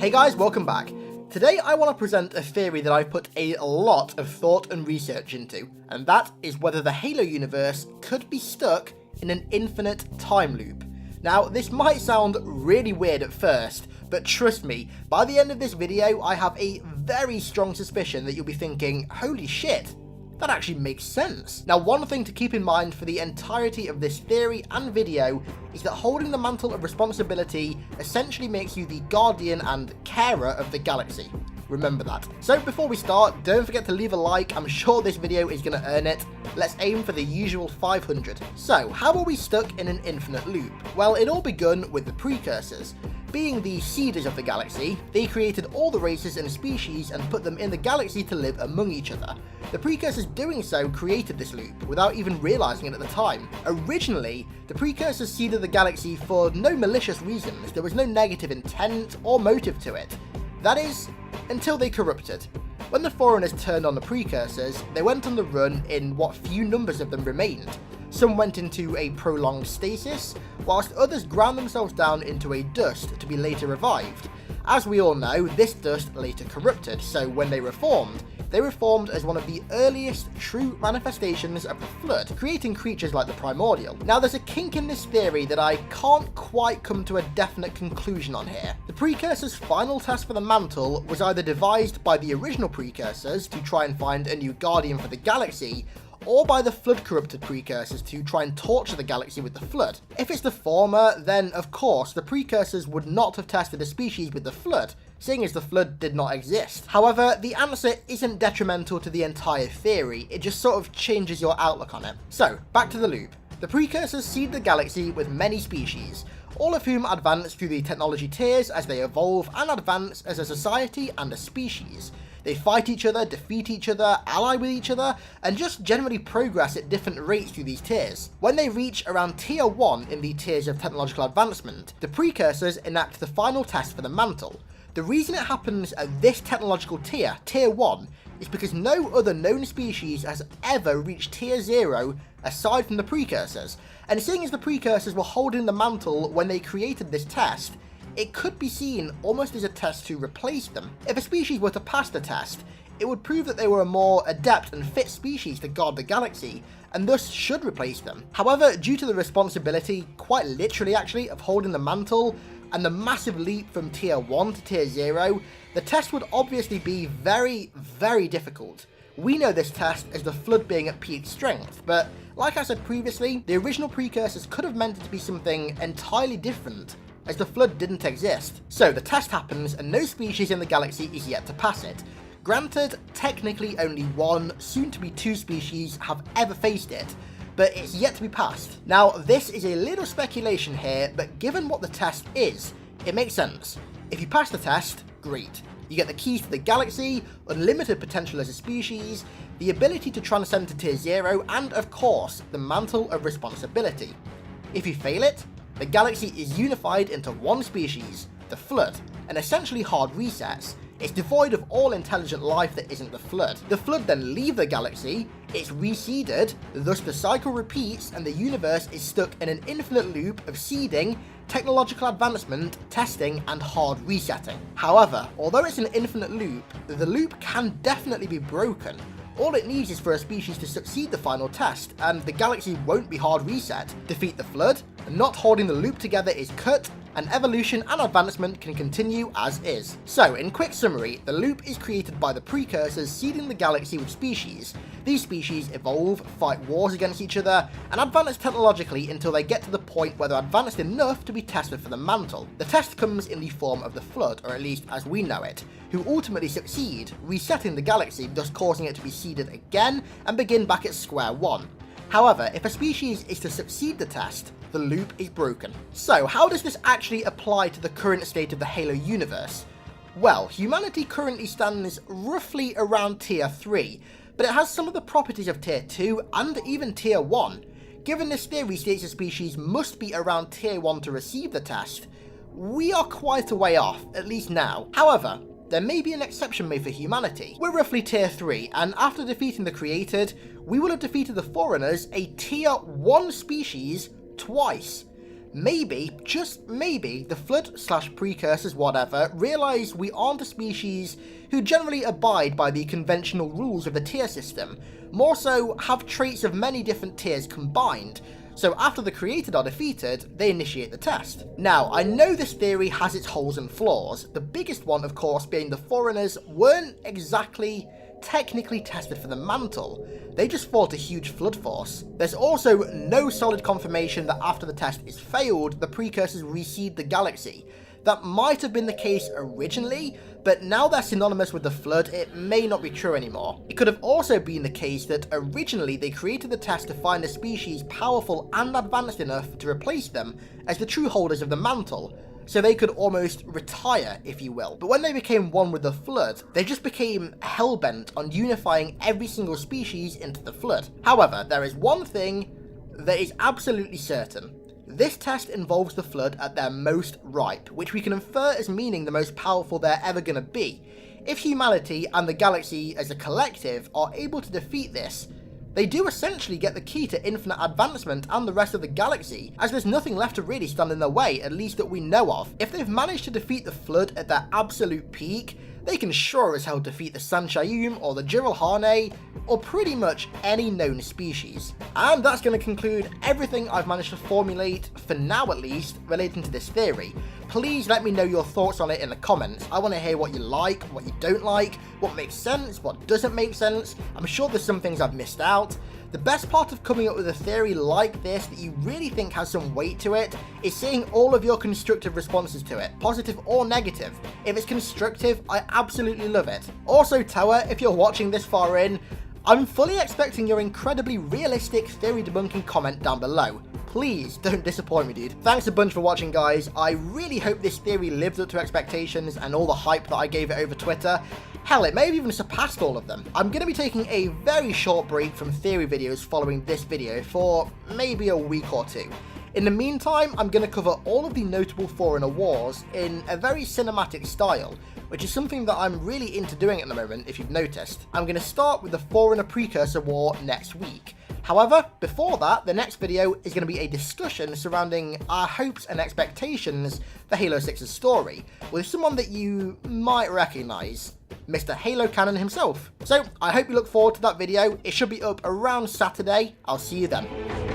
Hey guys, welcome back. Today I want to present a theory that I've put a lot of thought and research into, and that is whether the Halo universe could be stuck in an infinite time loop. Now, this might sound really weird at first, but trust me, by the end of this video I have a very strong suspicion that you'll be thinking, holy shit, that actually makes sense. Now, one thing to keep in mind for the entirety of this theory and video is that holding the mantle of responsibility essentially makes you the guardian and carer of the galaxy. Remember that. So before we start, don't forget to leave a like. I'm sure this video is going to earn it. Let's aim for the usual 500. So, how are we stuck in an infinite loop? Well, it all begun with the Precursors. Being the seeders of the galaxy, they created all the races and species and put them in the galaxy to live among each other. The Precursors doing so created this loop, without even realising it at the time. Originally, the Precursors seeded the galaxy for no malicious reasons. There was no negative intent or motive to it. That is, until they corrupted. When the Foreigners turned on the Precursors, they went on the run in what few numbers of them remained. Some went into a prolonged stasis, whilst others ground themselves down into a dust to be later revived. As we all know, this dust later corrupted, so when they reformed as one of the earliest true manifestations of the Flood, creating creatures like the Primordial. Now, there's a kink in this theory that I can't quite come to a definite conclusion on here. The Precursors' final test for the mantle was either devised by the original Precursors to try and find a new guardian for the galaxy, or by the Flood-corrupted Precursors to try and torture the galaxy with the Flood. If it's the former, then of course the Precursors would not have tested a species with the Flood, seeing as the Flood did not exist. However, the answer isn't detrimental to the entire theory, it just sort of changes your outlook on it. So, back to the loop. The Precursors seed the galaxy with many species, all of whom advance through the technology tiers as they evolve and advance as a society and a species. They fight each other, defeat each other, ally with each other, and just generally progress at different rates through these tiers. When they reach around tier 1 in the tiers of technological advancement, the Precursors enact the final test for the mantle. The reason it happens at this technological tier, tier 1, is because no other known species has ever reached tier 0 aside from the Precursors, and seeing as the Precursors were holding the mantle when they created this test, it could be seen almost as a test to replace them. If a species were to pass the test, it would prove that they were a more adept and fit species to guard the galaxy, and thus should replace them. However, due to the responsibility, quite literally actually, of holding the mantle, and the massive leap from tier 1 to tier 0, the test would obviously be very, very difficult. We know this test as the Flood being at peak strength, but like I said previously, the original Precursors could have meant it to be something entirely different, as the Flood didn't exist. So the test happens and no species in the galaxy is yet to pass it. Granted, technically only one, soon to be 2 species have ever faced it, but it's yet to be passed. Now, this is a little speculation here, but given what the test is, it makes sense. If you pass the test, great. You get the keys to the galaxy, unlimited potential as a species, the ability to transcend to tier 0, and of course, the mantle of responsibility. If you fail it, the galaxy is unified into one species, the Flood, and essentially hard resets. It's devoid of all intelligent life that isn't the Flood. The Flood then leave the galaxy, it's reseeded, thus the cycle repeats and the universe is stuck in an infinite loop of seeding, technological advancement, testing, and hard resetting. However, although it's an infinite loop, the loop can definitely be broken. All it needs is for a species to succeed the final test, and the galaxy won't be hard reset. Defeat the Flood, and not holding the loop together is cut, and evolution and advancement can continue as is. So, in quick summary, the loop is created by the Precursors seeding the galaxy with species. These species evolve, fight wars against each other, and advance technologically until they get to the point where they're advanced enough to be tested for the mantle. The test comes in the form of the Flood, or at least as we know it, who ultimately succeed, resetting the galaxy, thus causing it to be seeded again and begin back at square one. However, if a species is to succeed the test, the loop is broken. So, how does this actually apply to the current state of the Halo universe? Well, humanity currently stands roughly around tier 3, but it has some of the properties of tier 2 and even tier 1. Given this theory states a species must be around tier 1 to receive the test, we are quite a way off, at least now. However, there may be an exception made for humanity. We're roughly tier 3, and after defeating the Created, we will have defeated the Foreigners, a tier 1 species, twice. maybe, just maybe, the Flood/Precursors whatever realise we aren't a species who generally abide by the conventional rules of the tier system, more so have traits of many different tiers combined, so after the created are defeated, they initiate the test. Now, I know this theory has its holes and flaws, the biggest one of course being the Foreigners weren't exactly technically tested for the mantle, they just fought a huge flood force. There's also no solid confirmation that after the test is failed, the Precursors reseed the galaxy. That might have been the case originally, but now they're synonymous with the Flood, it may not be true anymore. It could have also been the case that originally they created the test to find a species powerful and advanced enough to replace them as the true holders of the mantle, so they could almost retire, if you will. But when they became one with the Flood, they just became hellbent on unifying every single species into the Flood. However, there is one thing that is absolutely certain. This test involves the Flood at their most ripe, which we can infer as meaning the most powerful they're ever going to be. If humanity and the galaxy as a collective are able to defeat this, they do essentially get the key to infinite advancement and the rest of the galaxy, as there's nothing left to really stand in their way, at least that we know of. If they've managed to defeat the Flood at their absolute peak, they can sure as hell defeat the Sanshayum or the Jiralhane, or pretty much any known species. And that's going to conclude everything I've managed to formulate, for now at least, relating to this theory. Please let me know your thoughts on it in the comments. I want to hear what you like, what you don't like, what makes sense, what doesn't make sense. I'm sure there's some things I've missed out. The best part of coming up with a theory like this that you really think has some weight to it is seeing all of your constructive responses to it, positive or negative. If it's constructive, I absolutely love it. Also, Tower, if you're watching this far in, I'm fully expecting your incredibly realistic theory debunking comment down below. Please don't disappoint me, dude. Thanks a bunch for watching, guys. I really hope this theory lived up to expectations and all the hype that I gave it over Twitter. Hell, it may have even surpassed all of them. I'm going to be taking a very short break from theory videos following this video for maybe a week or two. In the meantime, I'm going to cover all of the notable Foreigner wars in a very cinematic style, which is something that I'm really into doing at the moment, if you've noticed. I'm going to start with the Foreigner Precursor War next week. However, before that, the next video is going to be a discussion surrounding our hopes and expectations for Halo 6's story, with someone that you might recognise, Mr. Halo Cannon himself. So, I hope you look forward to that video. It should be up around Saturday. I'll see you then.